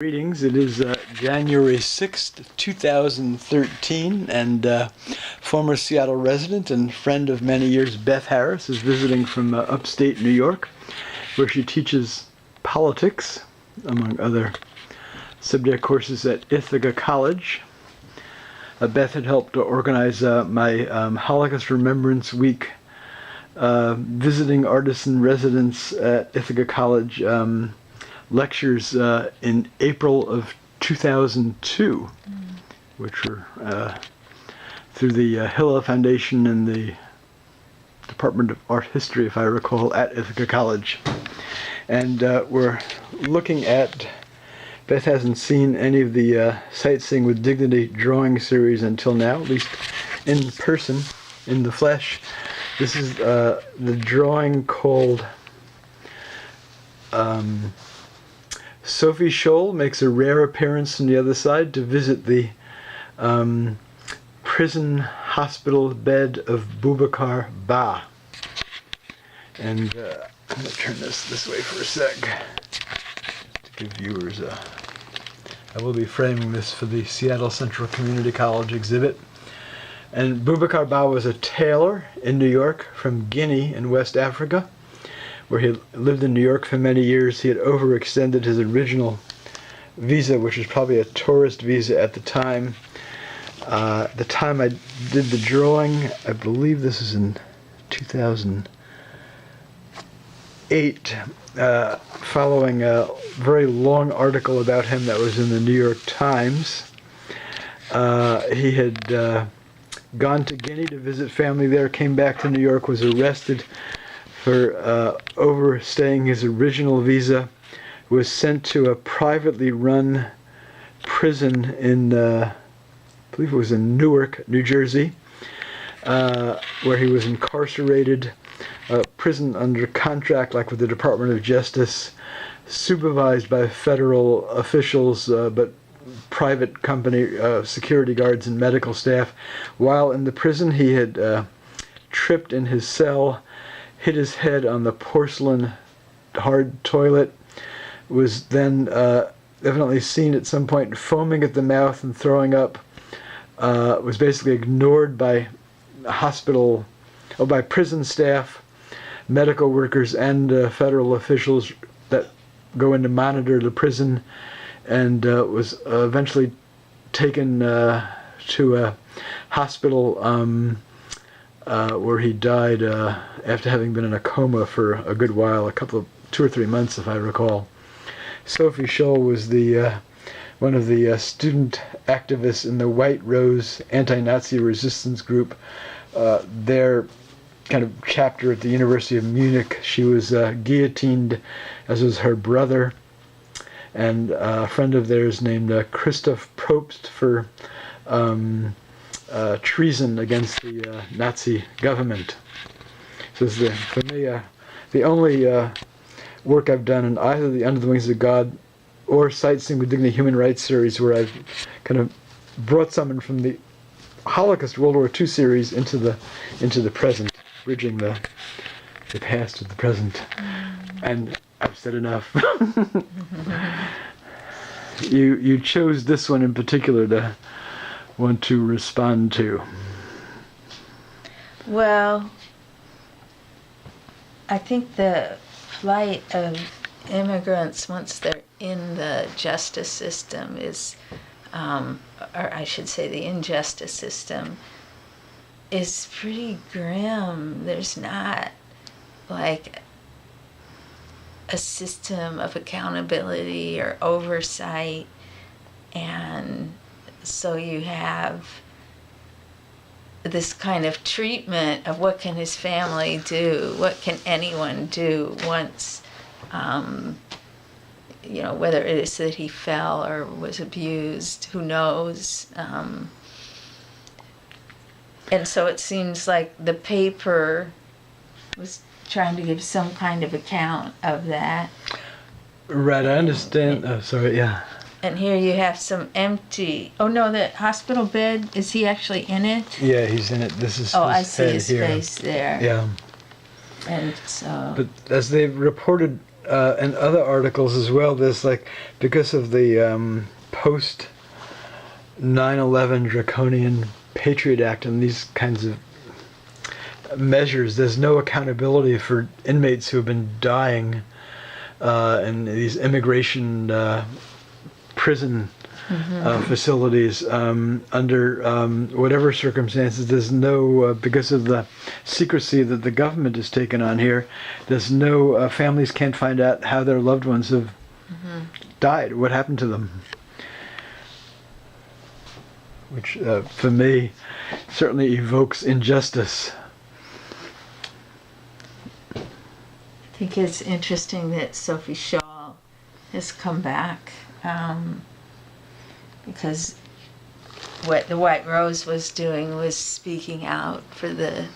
Greetings. It is January 6th, 2013, and former Seattle resident and friend of many years, Beth Harris, is visiting from upstate New York, where she teaches politics, among other subject courses at Ithaca College. Beth had helped to organize my Holocaust Remembrance Week visiting artists in residence at Ithaca College lectures in April of 2002, which were through the Hillel Foundation and the Department of Art History, if I recall, at Ithaca College. And we're looking at, Beth hasn't seen any of the Sightseeing with Dignity drawing series until now, at least in person, in the flesh. This is the drawing called Sophie Scholl makes a rare appearance on the other side to visit the prison hospital bed of Boubacar Bah. And I'm going to turn this way for a sec to give viewers I will be framing this for the Seattle Central Community College exhibit. And Boubacar Bah was a tailor in New York from Guinea in West Africa, where he lived in New York for many years. He had overextended his original visa, which was probably a tourist visa at the time. The time I did the drawing, I believe this is in 2008, following a very long article about him that was in the New York Times. He had gone to Guinea to visit family there, came back to New York, was arrested for overstaying his original visa, was sent to a privately run prison in, I believe it was in Newark, New Jersey, where he was incarcerated, prison under contract, like with the Department of Justice, supervised by federal officials, but private company security guards and medical staff. While in the prison, he had tripped in his cell, hit his head on the porcelain hard toilet, was then evidently seen at some point foaming at the mouth and throwing up, was basically ignored by by prison staff, medical workers, and federal officials that go in to monitor the prison, and was eventually taken to a hospital where he died after having been in a coma for a good while, 2 or 3 months, if I recall. Sophie Scholl was one of the student activists in the White Rose anti-Nazi resistance group, their kind of chapter at the University of Munich. She was guillotined, as was her brother, and a friend of theirs named Christoph Probst for treason against the Nazi government. So this is for me the only work I've done in either the Under the Wings of God or Sightseeing with Dignity Human Rights series, where I've kind of brought someone from the Holocaust World War II series into the present, bridging the past with the present. And I've said enough. You chose this one in particular to want to respond to. Well, I think the plight of immigrants once they're in the justice system is, or I should say the injustice system, is pretty grim. There's not like a system of accountability or oversight, and so you have this kind of treatment of what can his family do, what can anyone do once, whether it is that he fell or was abused, who knows. And so it seems like the paper was trying to give some kind of account of that. Right, I understand. Sorry, yeah. And here you have some empty. Oh no, the hospital bed, is he actually in it? Yeah, he's in it. This is. Oh, his I see head his here. face there. Yeah. And so. But as they've reported and other articles as well, there's like, because of the post 9/11 draconian Patriot Act and these kinds of measures, there's no accountability for inmates who have been dying in these immigration prison facilities under whatever circumstances. There's no, because of the secrecy that the government has taken on here, there's no, families can't find out how their loved ones have died, what happened to them. Which, for me, certainly evokes injustice. I think it's interesting that Sophie Scholl has come back, because what the White Rose was doing was speaking out for the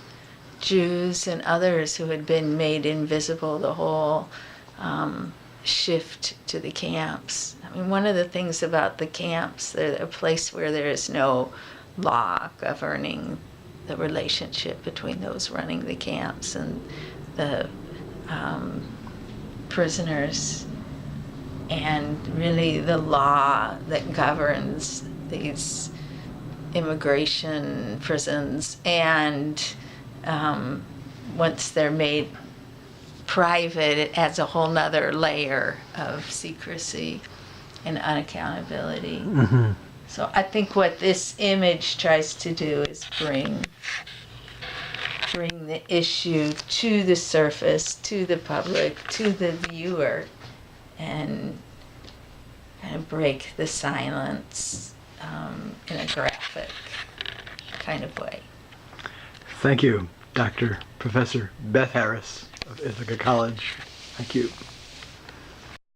Jews and others who had been made invisible, the whole shift to the camps. I mean, one of the things about the camps, they're a place where there is no law governing the relationship between those running the camps and the prisoners, and really the law that governs these immigration prisons. And once they're made private, it adds a whole nother layer of secrecy and unaccountability. So I think what this image tries to do is bring the issue to the surface, to the public, to the viewer, and kind of break the silence in a graphic kind of way. Thank you, Dr. Professor Beth Harris of Ithaca College. Thank you.